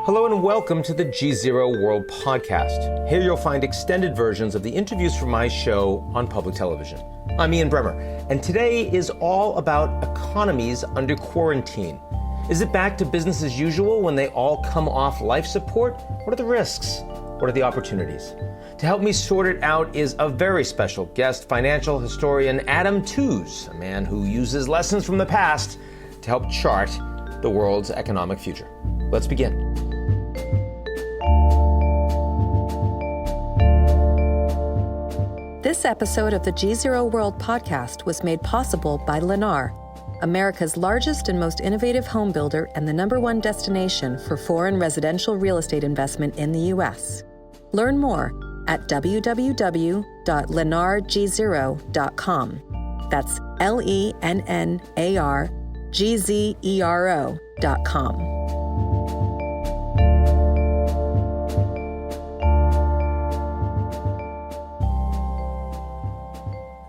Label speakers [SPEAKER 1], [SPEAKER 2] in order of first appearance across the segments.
[SPEAKER 1] Hello and welcome to the GZERO World Podcast. Here you'll find extended versions of the interviews from my show on public television. I'm Ian Bremmer, and today is all about economies under quarantine. Is it back to business as usual when they all come off life support? What are the risks? What are the opportunities? To help me sort it out is a very special guest, financial historian Adam Tooze, a man who uses lessons from the past to help chart the world's economic future. Let's begin.
[SPEAKER 2] This episode of the GZERO World Podcast was made possible by Lennar, America's largest and most innovative home builder and the #1 destination for foreign residential real estate investment in the U.S. Learn more at www.lennargzero.com. That's LENNARGZERO.com.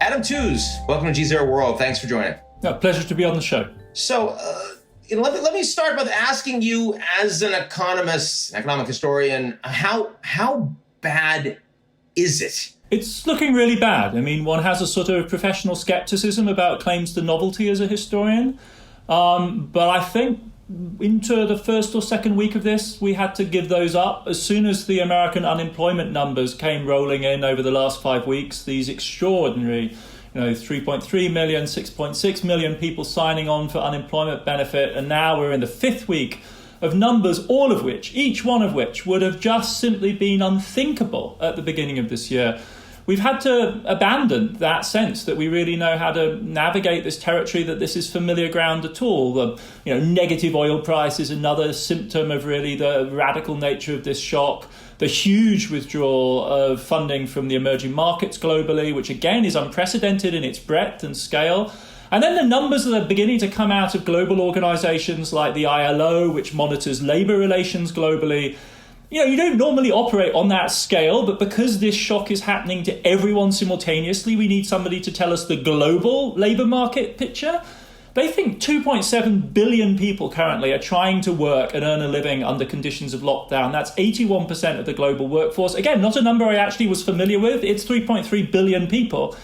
[SPEAKER 1] Adam Tooze, welcome to GZERO World. Thanks for joining.
[SPEAKER 3] Pleasure to be on the show.
[SPEAKER 1] So let me start by asking you, as an economist, economic historian, how bad is it?
[SPEAKER 3] It's looking really bad. I mean, one has a sort of professional skepticism about claims to novelty as a historian. But I think into the first or second week of this, we had to give those up. As soon as the American unemployment numbers came rolling in over the last 5 weeks, these extraordinary 3.3 million, 6.6 million people signing on for unemployment benefit. And now we're in the fifth week of numbers, each one of which would have just simply been unthinkable at the beginning of this year. We've had to abandon that sense that we really know how to navigate this territory, that this is familiar ground at all. The negative oil price is another symptom of really the radical nature of this shock. The huge withdrawal of funding from the emerging markets globally, which again is unprecedented in its breadth and scale. And then the numbers that are beginning to come out of global organizations like the ILO, which monitors labor relations globally. You don't normally operate on that scale, but because this shock is happening to everyone simultaneously, we need somebody to tell us the global labor market picture. They think 2.7 billion people currently are trying to work and earn a living under conditions of lockdown. That's 81% of the global workforce. Again, not a number I actually was familiar with. It's 3.3 billion people.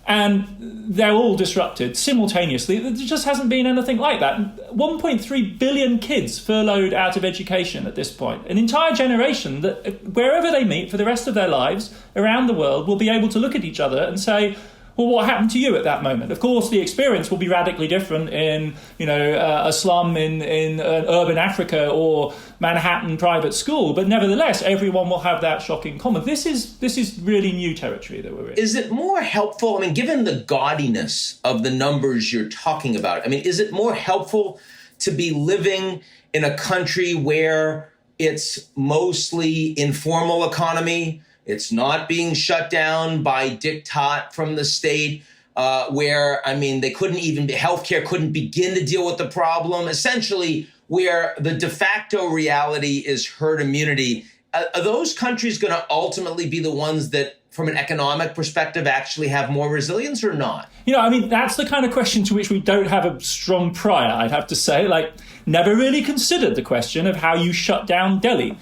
[SPEAKER 3] And they're all disrupted simultaneously. There just hasn't been anything like that. 1.3 billion kids furloughed out of education at this point. An entire generation that wherever they meet for the rest of their lives around the world will be able to look at each other and say, well, what happened to you at that moment? Of course, the experience will be radically different in, a slum in urban Africa or Manhattan private school. But nevertheless, everyone will have that shock in common. This is really new territory that we're in.
[SPEAKER 1] Is it more helpful? I mean, given the gaudiness of the numbers you're talking about, is it more helpful to be living in a country where it's mostly informal economy? It's not being shut down by diktat from the state, where healthcare couldn't begin to deal with the problem. Essentially, where the de facto reality is herd immunity. Are those countries going to ultimately be the ones that, from an economic perspective, actually have more resilience or not?
[SPEAKER 3] That's the kind of question to which we don't have a strong prior, I'd have to say. Never really considered the question of how you shut down Delhi.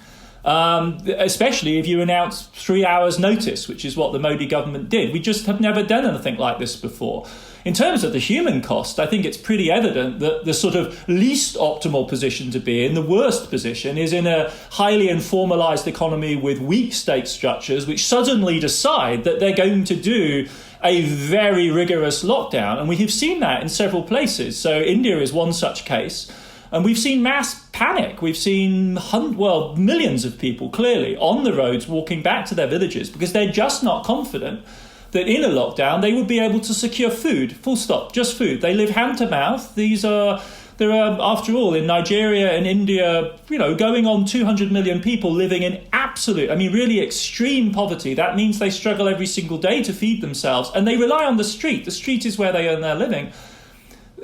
[SPEAKER 3] Especially if you announce 3 hours notice, which is what the Modi government did. We just have never done anything like this before. In terms of the human cost, I think it's pretty evident that the sort of least optimal position to be in, the worst position, is in a highly informalized economy with weak state structures, which suddenly decide that they're going to do a very rigorous lockdown. And we have seen that in several places. So India is one such case. And we've seen mass panic. We've seen millions of people clearly on the roads walking back to their villages because they're just not confident that in a lockdown they would be able to secure food, full stop, just food. They live hand to mouth. There are, after all, in Nigeria and India, going on 200 million people living in absolute, really extreme poverty. That means they struggle every single day to feed themselves and they rely on the street. The street is where they earn their living.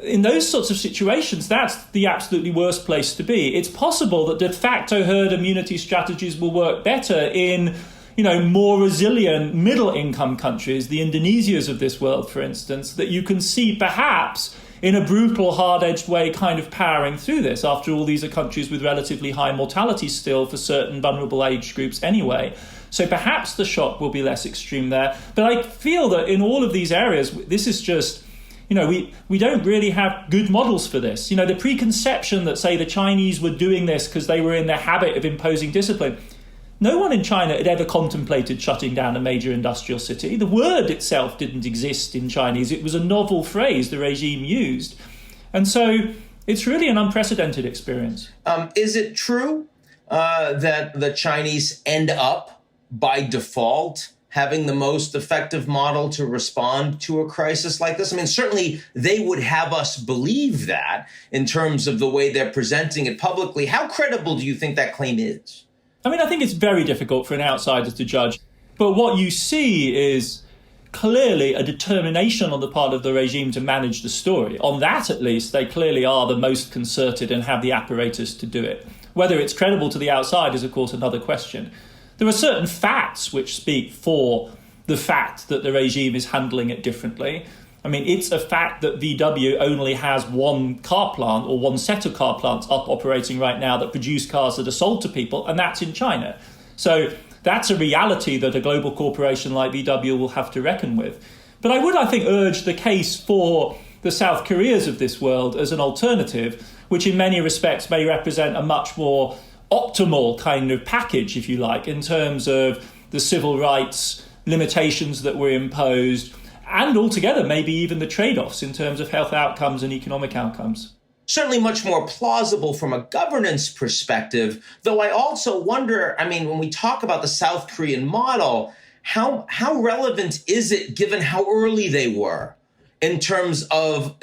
[SPEAKER 3] In those sorts of situations, that's the absolutely worst place to be. It's possible that de facto herd immunity strategies will work better in, more resilient middle-income countries, the Indonesias of this world, for instance, that you can see perhaps in a brutal, hard-edged way kind of powering through this. After all, these are countries with relatively high mortality still for certain vulnerable age groups anyway. So perhaps the shock will be less extreme there. But I feel that in all of these areas, this is just, we don't really have good models for this. The preconception that, say, the Chinese were doing this because they were in the habit of imposing discipline. No one in China had ever contemplated shutting down a major industrial city. The word itself didn't exist in Chinese. It was a novel phrase the regime used. And so it's really an unprecedented experience.
[SPEAKER 1] Is it true that the Chinese end up, by default, having the most effective model to respond to a crisis like this? I mean, certainly they would have us believe that in terms of the way they're presenting it publicly. How credible do you think that claim is?
[SPEAKER 3] I mean, I think it's very difficult for an outsider to judge. But what you see is clearly a determination on the part of the regime to manage the story. On that, at least, they clearly are the most concerted and have the apparatus to do it. Whether it's credible to the outside is, of course, another question. There are certain facts which speak for the fact that the regime is handling it differently. I mean, it's a fact that VW only has one car plant or one set of car plants up operating right now that produce cars that are sold to people, and that's in China. So that's a reality that a global corporation like VW will have to reckon with. But I think, urge the case for the South Koreas of this world as an alternative, which in many respects may represent a much more optimal kind of package, if you like, in terms of the civil rights limitations that were imposed, and altogether maybe even the trade-offs in terms of health outcomes and economic outcomes.
[SPEAKER 1] Certainly much more plausible from a governance perspective, though I also wonder, I mean, when we talk about the South Korean model, how relevant is it given how early they were in terms of,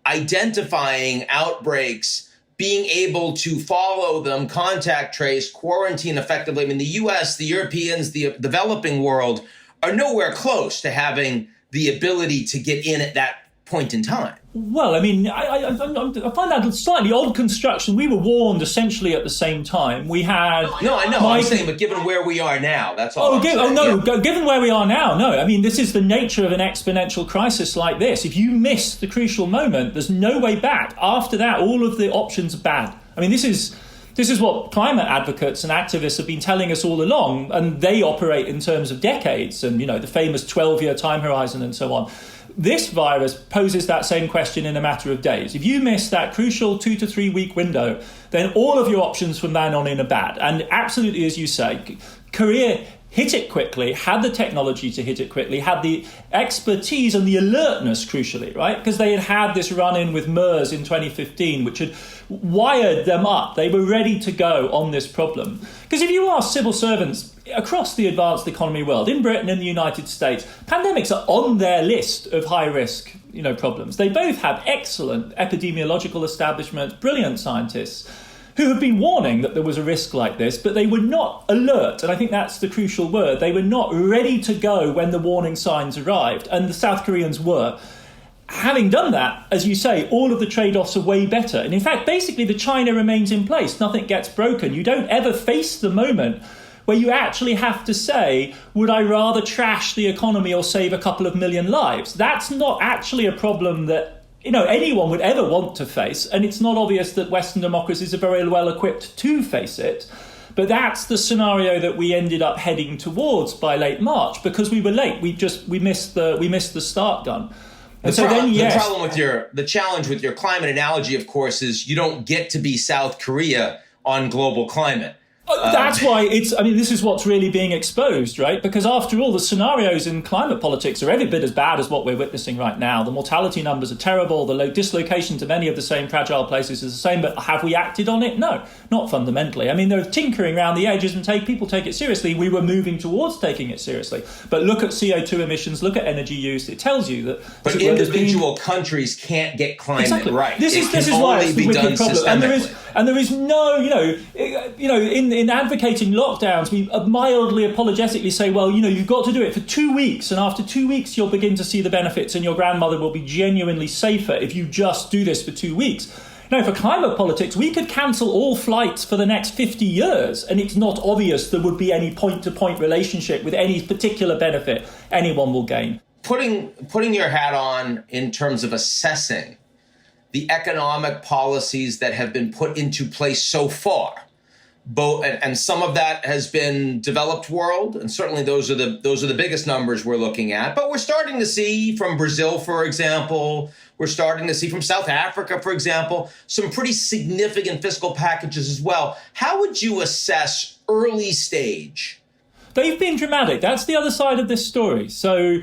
[SPEAKER 1] identifying outbreaks, being able to follow them, contact trace, quarantine effectively? I mean, the US, the Europeans, the developing world are nowhere close to having the ability to get in at that point in time.
[SPEAKER 3] Well, I mean, I find that a slightly odd construction. We were warned essentially at the same time. We had...
[SPEAKER 1] No, I know. I'm saying, but given where we are now, that's all I'm saying.
[SPEAKER 3] Given where we are now, no. I mean, this is the nature of an exponential crisis like this. If you miss the crucial moment, there's no way back. After that, all of the options are bad. I mean, this is what climate advocates and activists have been telling us all along, and they operate in terms of decades and, the famous 12-year time horizon and so on. This virus poses that same question in a matter of days. If you miss that crucial 2 to 3 week window, then all of your options from then on in are bad. And absolutely, as you say, Korea hit it quickly, had the technology to hit it quickly, had the expertise and the alertness, crucially, right? Because they had this run-in with MERS in 2015, which had wired them up. They were ready to go on this problem. Because if you ask civil servants across the advanced economy world, in Britain and the United States, pandemics are on their list of high-risk, problems. They both have excellent epidemiological establishments, brilliant scientists, who have been warning that there was a risk like this, but they were not alert, and I think that's the crucial word. They were not ready to go when the warning signs arrived, and the South Koreans were. Having done that, as you say, all of the trade-offs are way better. And in fact, basically, the China remains in place. Nothing gets broken. You don't ever face the moment where you actually have to say, would I rather trash the economy or save a couple of million lives? That's not actually a problem that anyone would ever want to face, and it's not obvious that Western democracies are very well equipped to face it. But that's the scenario that we ended up heading towards by late March, because we were late. We missed the start gun. And
[SPEAKER 1] the challenge with your climate analogy, of course, is you don't get to be South Korea on global climate.
[SPEAKER 3] That's why this is what's really being exposed, right? Because after all, the scenarios in climate politics are every bit as bad as what we're witnessing right now. The mortality numbers are terrible. The low dislocation to many of the same fragile places is the same. But have we acted on it? No, not fundamentally. I mean, they're tinkering around the edges and people take it seriously. We were moving towards taking it seriously. But look at CO2 emissions, look at energy use. It tells you that...
[SPEAKER 1] But individual countries can't get climate right.
[SPEAKER 3] This is why it's the wicked problem. And there is no, in advocating lockdowns, we mildly apologetically say, well, you've got to do it for 2 weeks. And after 2 weeks, you'll begin to see the benefits and your grandmother will be genuinely safer if you just do this for 2 weeks. No, for climate politics, we could cancel all flights for the next 50 years. And it's not obvious there would be any point-to-point relationship with any particular benefit anyone will gain.
[SPEAKER 1] Putting your hat on in terms of assessing the economic policies that have been put into place so far. And some of that has been developed world, and certainly those are the biggest numbers we're looking at. But we're starting to see from Brazil, for example, we're starting to see from South Africa, for example, some pretty significant fiscal packages as well. How would you assess early stage?
[SPEAKER 3] They've been dramatic. That's the other side of this story. So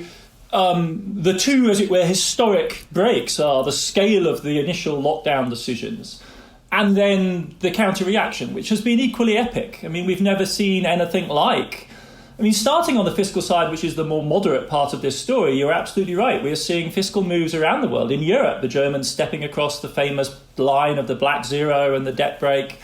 [SPEAKER 3] the two, as it were, historic breaks are the scale of the initial lockdown decisions and then the counter-reaction, which has been equally epic. I mean, we've never seen anything like... I mean, starting on the fiscal side, which is the more moderate part of this story, you're absolutely right. We're seeing fiscal moves around the world. In Europe, the Germans stepping across the famous line of the black zero and the debt brake.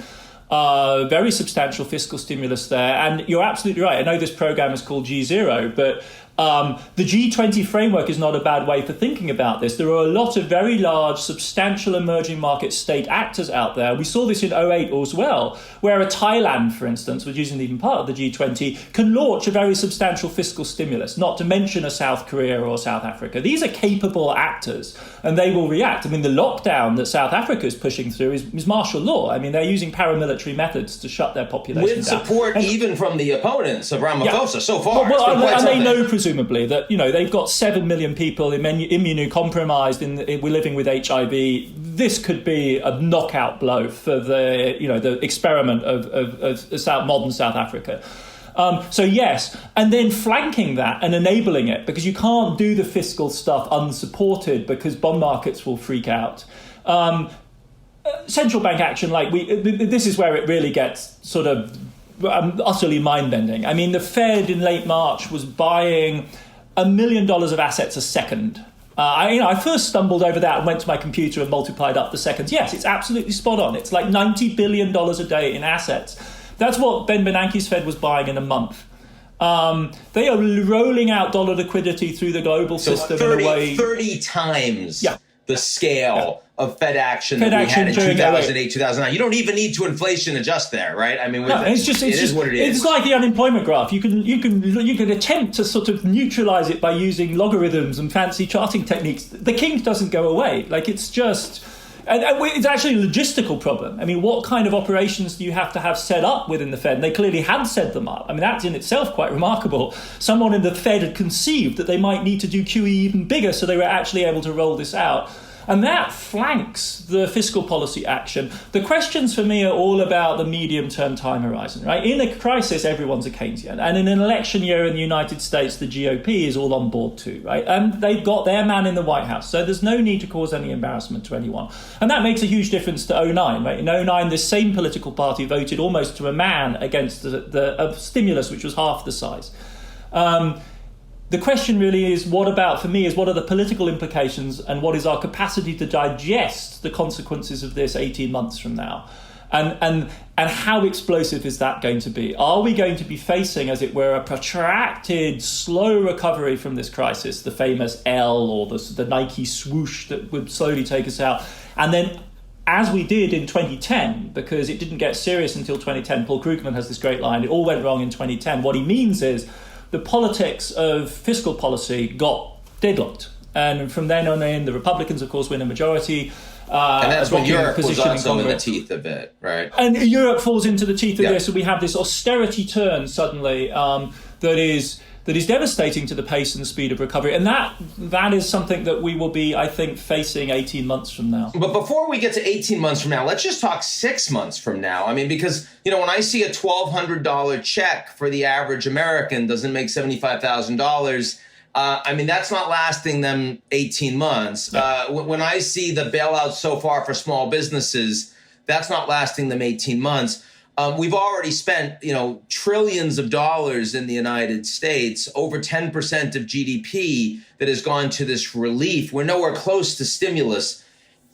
[SPEAKER 3] Very substantial fiscal stimulus there. And you're absolutely right. I know this program is called GZERO, but the G20 framework is not a bad way for thinking about this. There are a lot of very large, substantial emerging market state actors out there. We saw this in 2008 as well, where a Thailand, for instance, which isn't even part of the G20, can launch a very substantial fiscal stimulus, not to mention a South Korea or South Africa. These are capable actors, and they will react. I mean, the lockdown that South Africa is pushing through is martial law. I mean, they're using paramilitary methods to shut their population down.
[SPEAKER 1] With support even from the opponents of Ramaphosa so far.
[SPEAKER 3] And they know, presumably, that they've got 7 million people immunocompromised. We're living with HIV. This could be a knockout blow for the experiment of modern South Africa. So yes, and then flanking that and enabling it, because you can't do the fiscal stuff unsupported because bond markets will freak out. Central bank action, this is where it really gets sort of utterly mind-bending. I mean, the Fed in late March was buying $1 million of assets a second. I first stumbled over that and went to my computer and multiplied up the seconds. Yes, it's absolutely spot on. It's like $90 billion a day in assets. That's what Ben Bernanke's Fed was buying in a month. They are rolling out dollar liquidity through the global system in a way...
[SPEAKER 1] 30 times the scale of Fed action that we had in 2008, 2009. You don't even need to inflation adjust there, right? I mean, it is what it is.
[SPEAKER 3] It's like the unemployment graph. You can attempt to sort of neutralize it by using logarithms and fancy charting techniques. The kink doesn't go away. It's just... And it's actually a logistical problem. I mean, what kind of operations do you have to have set up within the Fed? And they clearly had set them up. I mean, that's in itself quite remarkable. Someone in the Fed had conceived that they might need to do QE even bigger, so they were actually able to roll this out. And that flanks the fiscal policy action. The questions for me are all about the medium-term time horizon, right? In a crisis, everyone's a Keynesian. And in an election year in the United States, the GOP is all on board too, right? And they've got their man in the White House. So there's no need to cause any embarrassment to anyone. And that makes a huge difference to 2009, right? In 2009, this same political party voted almost to a man against a stimulus which was half the size. The question really is, what are the political implications and what is our capacity to digest the consequences of this 18 months from now? And how explosive is that going to be? Are we going to be facing, as it were, a protracted, slow recovery from this crisis, the famous L or the Nike swoosh that would slowly take us out? And then, as we did in 2010, because it didn't get serious until 2010, Paul Krugman has this great line, it all went wrong in 2010. What he means is, the politics of fiscal policy got deadlocked. And from then on in, the Republicans, of course, win a majority.
[SPEAKER 1] And that's when Europe was also in the teeth of it, right?
[SPEAKER 3] And Europe falls into the teeth of this, and we have this austerity turn suddenly that is devastating to the pace and the speed of recovery. And that is something that we will be, I think, facing 18 months from now.
[SPEAKER 1] But before we get to 18 months from now, let's just talk 6 months from now. I mean, because, when I see a $1,200 check for the average American doesn't make $75,000, I mean, that's not lasting them 18 months. When I see the bailouts so far for small businesses, that's not lasting them 18 months. We've already spent, trillions of dollars in the United States, over 10% of GDP that has gone to this relief. We're nowhere close to stimulus.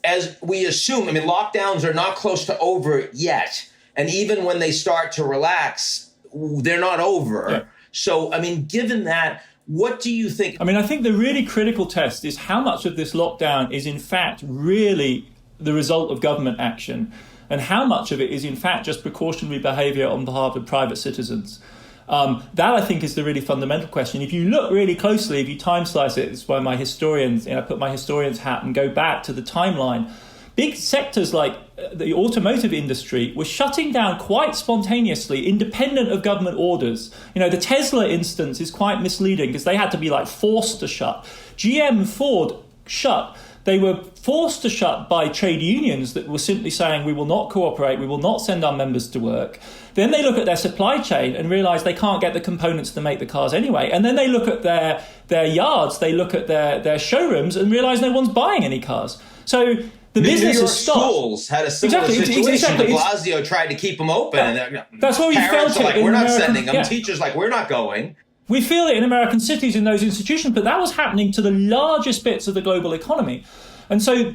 [SPEAKER 1] As we assume, I mean, lockdowns are not close to over yet. And even when they start to relax, they're not over. Yeah. So, I mean, given that, what do you think?
[SPEAKER 3] I mean, I think the really critical test is how much of this lockdown is in fact really the result of government action, and how much of it is, in fact, just precautionary behaviour on behalf of private citizens. That, I think, is the really fundamental question. If you look really closely, if you time slice it, it's why my historians, I put my historian's hat and go back to the timeline. big sectors like the automotive industry were shutting down quite spontaneously, independent of government orders. The Tesla instance is quite misleading because they had to be forced to shut. GM and Ford shut. They were forced to shut by trade unions that were simply saying, we will not cooperate, we will not send our members to work. Then they look at their supply chain and realize they can't get the components to make the cars anyway. And then they look at their yards, they look at their showrooms and realize no one's buying any cars. So the business has stopped.
[SPEAKER 1] New York schools had a similar situation. De Blasio tried to keep them open. And
[SPEAKER 3] that's what we felt
[SPEAKER 1] we're not sending them. Teachers we're not going.
[SPEAKER 3] We feel it in American cities, in those institutions, but that was happening to the largest bits of the global economy. And so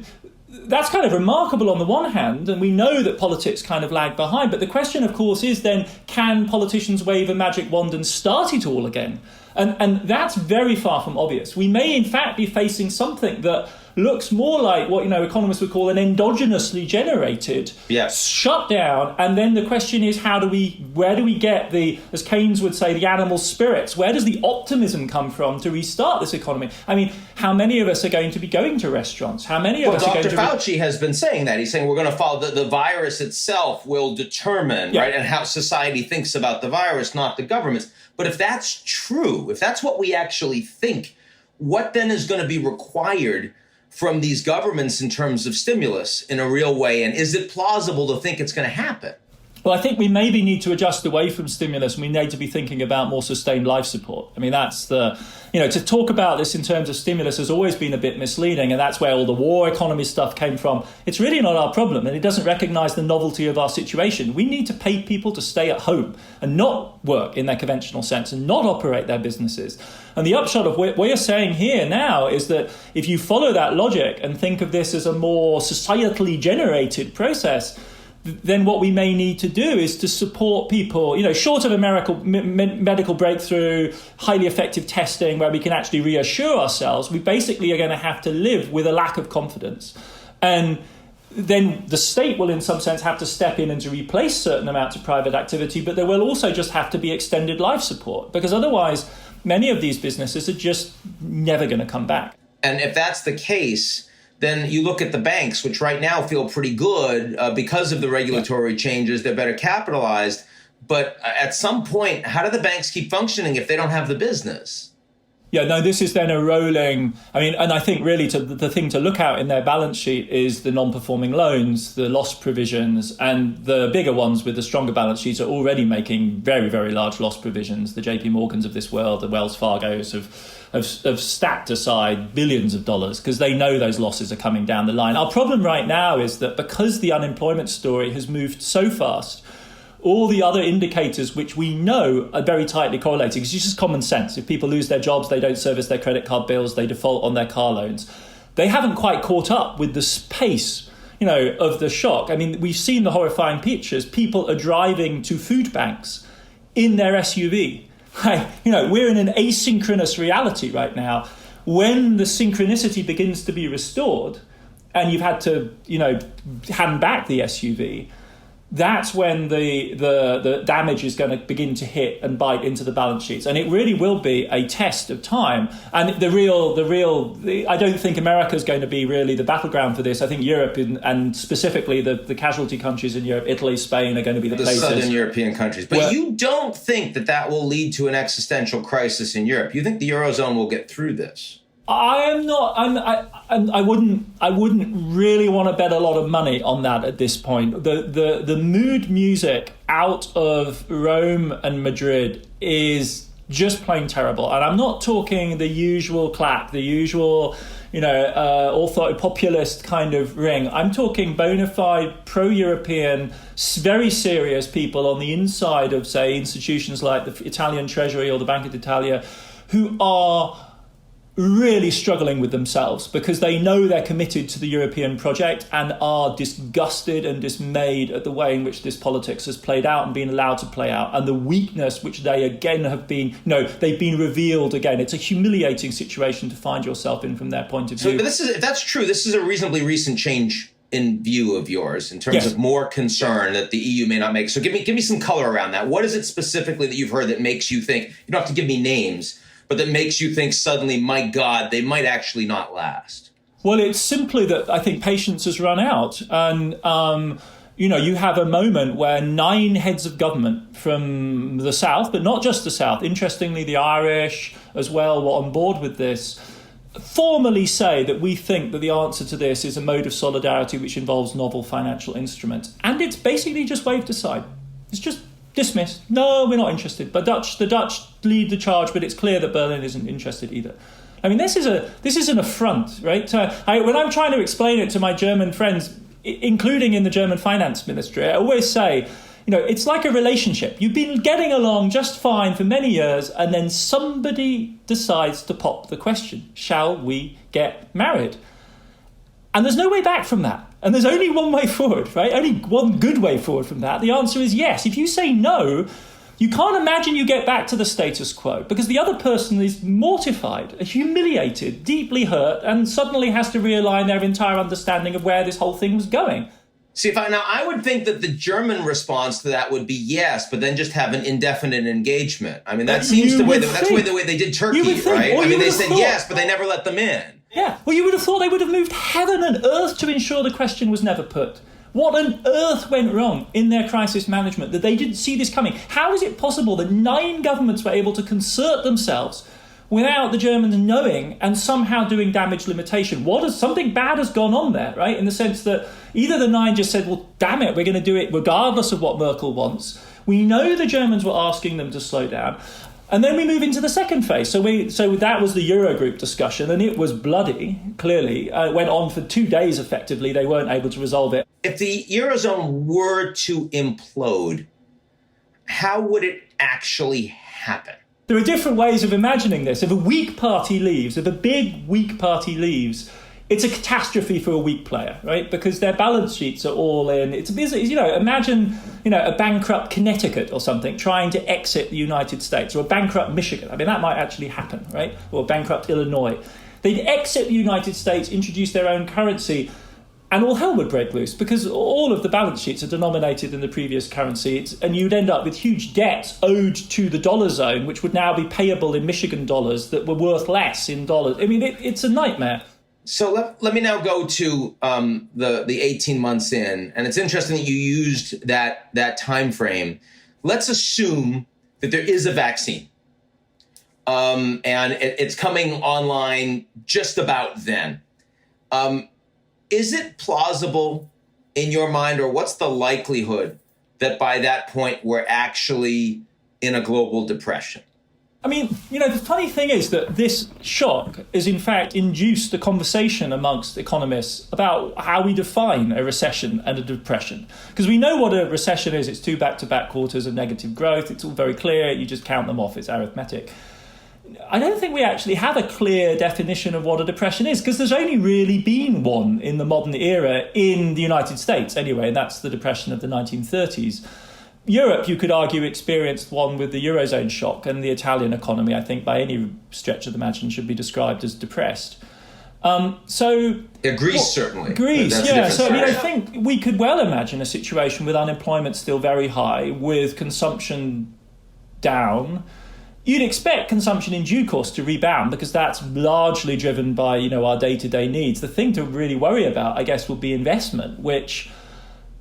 [SPEAKER 3] that's kind of remarkable on the one hand, and we know that politics kind of lag behind. But the question, of course, is then, can politicians wave a magic wand and start it all again? And that's very far from obvious. We may, in fact, be facing something that looks more like what economists would call an endogenously generated shutdown. And then the question is, where do we get the, as Keynes would say, the animal spirits? Where does the optimism come from to restart this economy? I mean, how many of us are going to be going to restaurants? How many of us are going to...
[SPEAKER 1] Dr. Fauci has been saying that. He's saying we're going to follow the virus itself will determine, right, and how society thinks about the virus, not the governments. But if that's true, if that's what we actually think, what then is going to be required from these governments in terms of stimulus in a real way? And is it plausible to think it's going to happen?
[SPEAKER 3] Well, I think we maybe need to adjust away from stimulus, and we need to be thinking about more sustained life support. I mean, that's to talk about this in terms of stimulus has always been a bit misleading, and that's where all the war economy stuff came from. It's really not our problem, and it doesn't recognize the novelty of our situation. We need to pay people to stay at home and not work in their conventional sense and not operate their businesses. And the upshot of what we're saying here now is that if you follow that logic and think of this as a more societally generated process, then what we may need to do is to support people, short of a medical breakthrough, highly effective testing where we can actually reassure ourselves, we basically are going to have to live with a lack of confidence. And then the state will in some sense have to step in and to replace certain amounts of private activity, but there will also just have to be extended life support, because otherwise many of these businesses are just never going to come back.
[SPEAKER 1] And if that's the case, then you look at the banks, which right now feel pretty good because of the regulatory changes. They're better capitalized. But at some point, how do the banks keep functioning if they don't have the business?
[SPEAKER 3] Yeah, no, this is then a rolling... and I think really the thing to look out in their balance sheet is the non-performing loans, the loss provisions, and the bigger ones with the stronger balance sheets are already making very, very large loss provisions. The JP Morgans of this world, the Wells Fargos have stacked aside billions of dollars because they know those losses are coming down the line. Our problem right now is that because the unemployment story has moved so fast, all the other indicators which we know are very tightly correlated, because it's just common sense. If people lose their jobs, they don't service their credit card bills, they default on their car loans. They haven't quite caught up with the pace, of the shock. I mean, we've seen the horrifying pictures. People are driving to food banks in their SUV. We're in an asynchronous reality right now. When the synchronicity begins to be restored and you've had to, hand back the SUV, that's when the damage is going to begin to hit and bite into the balance sheets. And it really will be a test of time. And I don't think America is going to be really the battleground for this. I think Europe and specifically the casualty countries in Europe, Italy, Spain, are going to be the places.
[SPEAKER 1] The southern European countries. But you don't think that will lead to an existential crisis in Europe? You think the Eurozone will get through this?
[SPEAKER 3] I wouldn't really want to bet a lot of money on that at this point. The mood music out of Rome and Madrid is just plain terrible. And I'm not talking the usual clap, the usual, populist kind of ring. I'm talking bona fide pro-European, very serious people on the inside of, say, institutions like the Italian Treasury or the Bank of Italia, who are really struggling with themselves because they know they're committed to the European project and are disgusted and dismayed at the way in which this politics has played out and been allowed to play out, and the weakness which they again have been, they've been revealed again. It's a humiliating situation to find yourself in from their point of view.
[SPEAKER 1] So if that's true, this is a reasonably recent change in view of yours in terms of more concern that the EU may not make. So give me some color around that. What is it specifically that you've heard that makes you think, you don't have to give me names, but that makes you think suddenly, my God, they might actually not last?
[SPEAKER 3] Well, it's simply that I think patience has run out. And, you have a moment where 9 heads of government from the South, but not just the South, interestingly, the Irish as well were on board with this, formally say that we think that the answer to this is a mode of solidarity which involves novel financial instruments. And it's basically just waved aside. It's just dismissed. No, we're not interested. But the Dutch lead the charge, but it's clear that Berlin isn't interested either. I mean, this is an affront, right? When I'm trying to explain it to my German friends, including in the German finance ministry, I always say, it's like a relationship. You've been getting along just fine for many years, and then somebody decides to pop the question, shall we get married? And there's no way back from that. And there's only one way forward, right? Only one good way forward from that. The answer is yes. If you say no, you can't imagine you get back to the status quo because the other person is mortified, humiliated, deeply hurt, and suddenly has to realign their entire understanding of where this whole thing was going.
[SPEAKER 1] See, I would think that the German response to that would be yes, but then just have an indefinite engagement. I mean, that seems the way that's the way they did Turkey, right? I mean, they said yes, but they never let them in.
[SPEAKER 3] Yeah, well, you would have thought they would have moved heaven and earth to ensure the question was never put. What on earth went wrong in their crisis management that they didn't see this coming? How is it possible that 9 governments were able to concert themselves without the Germans knowing and somehow doing damage limitation? Something bad has gone on there, right? In the sense that either the 9 just said, well, damn it, we're going to do it regardless of what Merkel wants. We know the Germans were asking them to slow down. And then we move into the second phase. So that was the Eurogroup discussion, and it was bloody, clearly. It went on for 2 days, effectively. They weren't able to resolve it.
[SPEAKER 1] If the Eurozone were to implode, how would it actually happen?
[SPEAKER 3] There are different ways of imagining this. If a weak party leaves, if a big weak party leaves, it's a catastrophe for a weak player, right? Because their balance sheets are all in. Imagine, a bankrupt Connecticut or something trying to exit the United States, or a bankrupt Michigan. I mean, that might actually happen, right? Or a bankrupt Illinois. They'd exit the United States, introduce their own currency, and all hell would break loose because all of the balance sheets are denominated in the previous currency. And you'd end up with huge debts owed to the dollar zone, which would now be payable in Michigan dollars that were worth less in dollars. I mean, it's a nightmare.
[SPEAKER 1] So let me now go to the 18 months in, and it's interesting that you used that time frame. Let's assume that there is a vaccine, and it's coming online just about then. Is it plausible in your mind, or what's the likelihood that by that point we're actually in a global depression?
[SPEAKER 3] I mean, the funny thing is that this shock has in fact induced a conversation amongst economists about how we define a recession and a depression. Because we know what a recession is. It's 2 back-to-back quarters of negative growth. It's all very clear. You just count them off. It's arithmetic. I don't think we actually have a clear definition of what a depression is, because there's only really been one in the modern era in the United States anyway, and that's the depression of the 1930s. Europe, you could argue, experienced one with the Eurozone shock, and the Italian economy, I think, by any stretch of the imagination, should be described as depressed.
[SPEAKER 1] Greece, certainly.
[SPEAKER 3] Greece, yeah. So, I think we could well imagine a situation with unemployment still very high, with consumption down. You'd expect consumption in due course to rebound because that's largely driven by, our day-to-day needs. The thing to really worry about, I guess, will be investment, which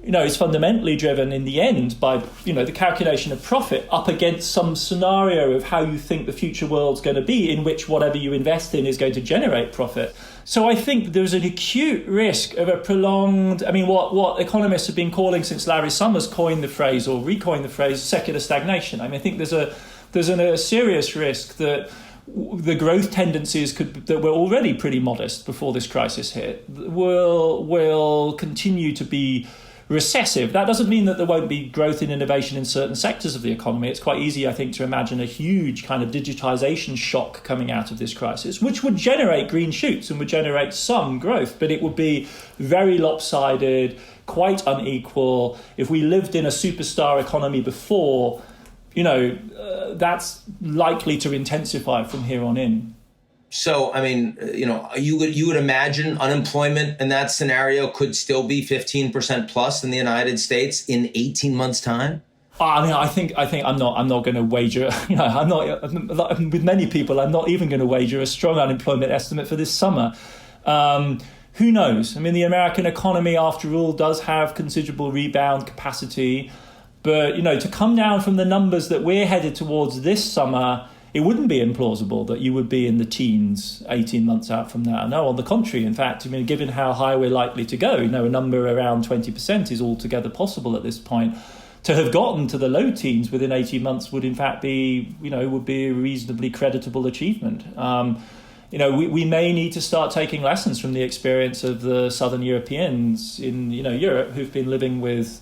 [SPEAKER 3] is fundamentally driven in the end by, the calculation of profit up against some scenario of how you think the future world's going to be, in which whatever you invest in is going to generate profit. So I think there's an acute risk of a prolonged, what economists have been calling since Larry Summers coined the phrase or recoined the phrase secular stagnation. I think there's a serious risk that the growth tendencies that were already pretty modest before this crisis hit will continue to be recessive. That doesn't mean that there won't be growth in innovation in certain sectors of the economy. It's quite easy, I think, to imagine a huge kind of digitization shock coming out of this crisis, which would generate green shoots and would generate some growth, but it would be very lopsided, quite unequal. If we lived in a superstar economy before, that's likely to intensify from here on in.
[SPEAKER 1] So, you would imagine unemployment in that scenario could still be 15% plus in the United States in 18 months' time?
[SPEAKER 3] I think I'm not going to wager. I'm not with many people. I'm not even going to wager a strong unemployment estimate for this summer. Who knows? I mean, the American economy, after all, does have considerable rebound capacity. But, to come down from the numbers that we're headed towards this summer, it wouldn't be implausible that you would be in the teens 18 months out from now. No, on the contrary. In fact, given how high we're likely to go, a number around 20% is altogether possible at this point. To have gotten to the low teens within 18 months would in fact be, would be a reasonably creditable achievement. We may need to start taking lessons from the experience of the Southern Europeans in, Europe, who've been living with,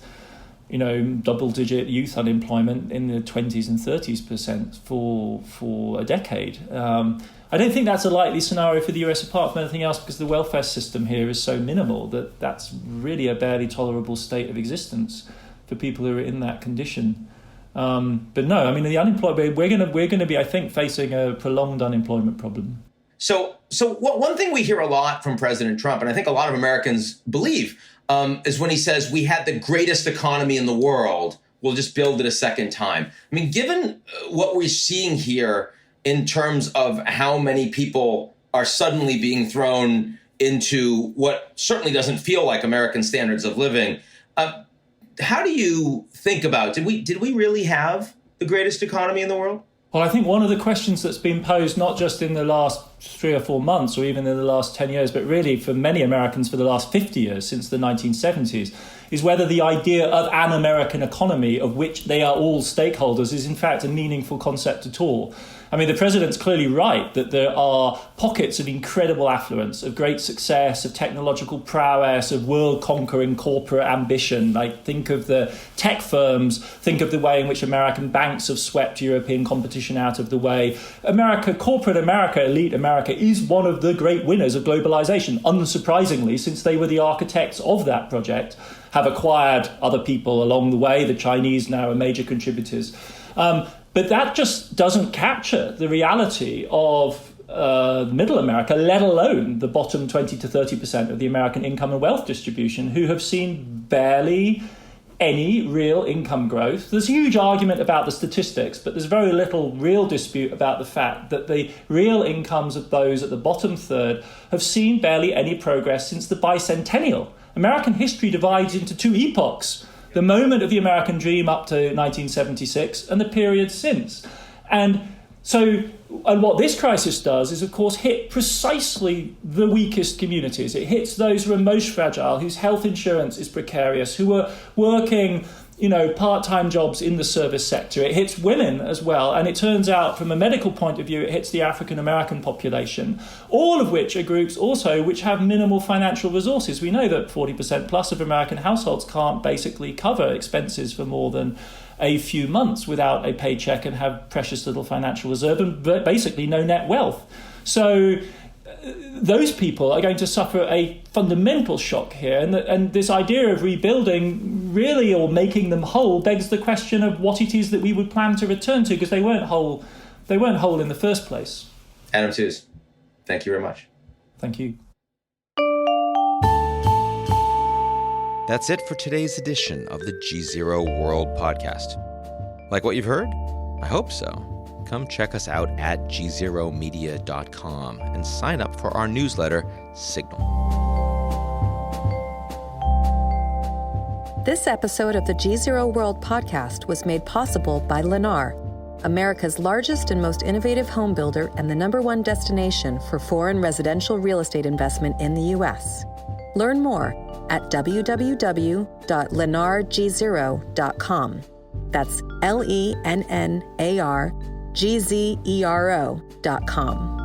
[SPEAKER 3] double-digit youth unemployment in the 20s and 30% for a decade. I don't think that's a likely scenario for the US, apart from anything else, because the welfare system here is so minimal that that's really a barely tolerable state of existence for people who are in that condition. But no, the unemployed, we're going to be, I think, facing a prolonged unemployment problem.
[SPEAKER 1] So one thing we hear a lot from President Trump, and I think a lot of Americans believe, is when he says we had the greatest economy in the world, we'll just build it a second time. Given what we're seeing here in terms of how many people are suddenly being thrown into what certainly doesn't feel like American standards of living, how do you think about, did we really have the greatest economy in the world?
[SPEAKER 3] Well, I think one of the questions that's been posed, not just in the last 3 or 4 months or even in the last 10 years, but really for many Americans for the last 50 years, since the 1970s, is whether the idea of an American economy of which they are all stakeholders is in fact a meaningful concept at all. The president's clearly right that there are pockets of incredible affluence, of great success, of technological prowess, of world-conquering corporate ambition. Like, think of the tech firms, think of the way in which American banks have swept European competition out of the way. Corporate America, elite America, is one of the great winners of globalization, unsurprisingly, since they were the architects of that project, have acquired other people along the way. The Chinese now are major contributors. But that just doesn't capture the reality of middle America, let alone the bottom 20 to 30% of the American income and wealth distribution, who have seen barely any real income growth. There's a huge argument about the statistics, but there's very little real dispute about the fact that the real incomes of those at the bottom third have seen barely any progress since the bicentennial. American history divides into two epochs: the moment of the American dream up to 1976 and the period since. And what this crisis does is, of course, hit precisely the weakest communities. It hits those who are most fragile, whose health insurance is precarious, who are working, part-time jobs in the service sector. It hits women as well. And it turns out, from a medical point of view, it hits the African-American population, all of which are groups also which have minimal financial resources. We know that 40% plus of American households can't basically cover expenses for more than a few months without a paycheck and have precious little financial reserve and basically no net wealth. So those people are going to suffer a fundamental shock here. And this idea of rebuilding really, or making them whole, begs the question of what it is that we would plan to return to, because they weren't whole in the first place.
[SPEAKER 1] Adam Tooze, thank you very much.
[SPEAKER 3] Thank you.
[SPEAKER 4] That's it for today's edition of the GZERO World Podcast. Like what you've heard? I hope so. Come check us out at gzeromedia.com and sign up for our newsletter, Signal.
[SPEAKER 2] This episode of the GZERO World Podcast was made possible by Lennar, America's largest and most innovative home builder and the #1 destination for foreign residential real estate investment in the U.S. Learn more at www.lennargzero.com. That's LENNARGZERO.com.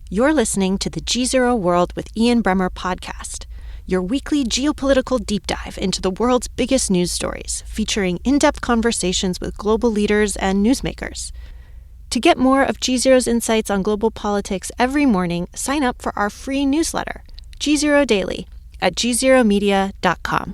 [SPEAKER 5] You're listening to the GZERO World with Ian Bremmer podcast, your weekly geopolitical deep dive into the world's biggest news stories, featuring in-depth conversations with global leaders and newsmakers. To get more of GZERO's insights on global politics every morning, sign up for our free newsletter, GZERO Daily, at gzeromedia.com.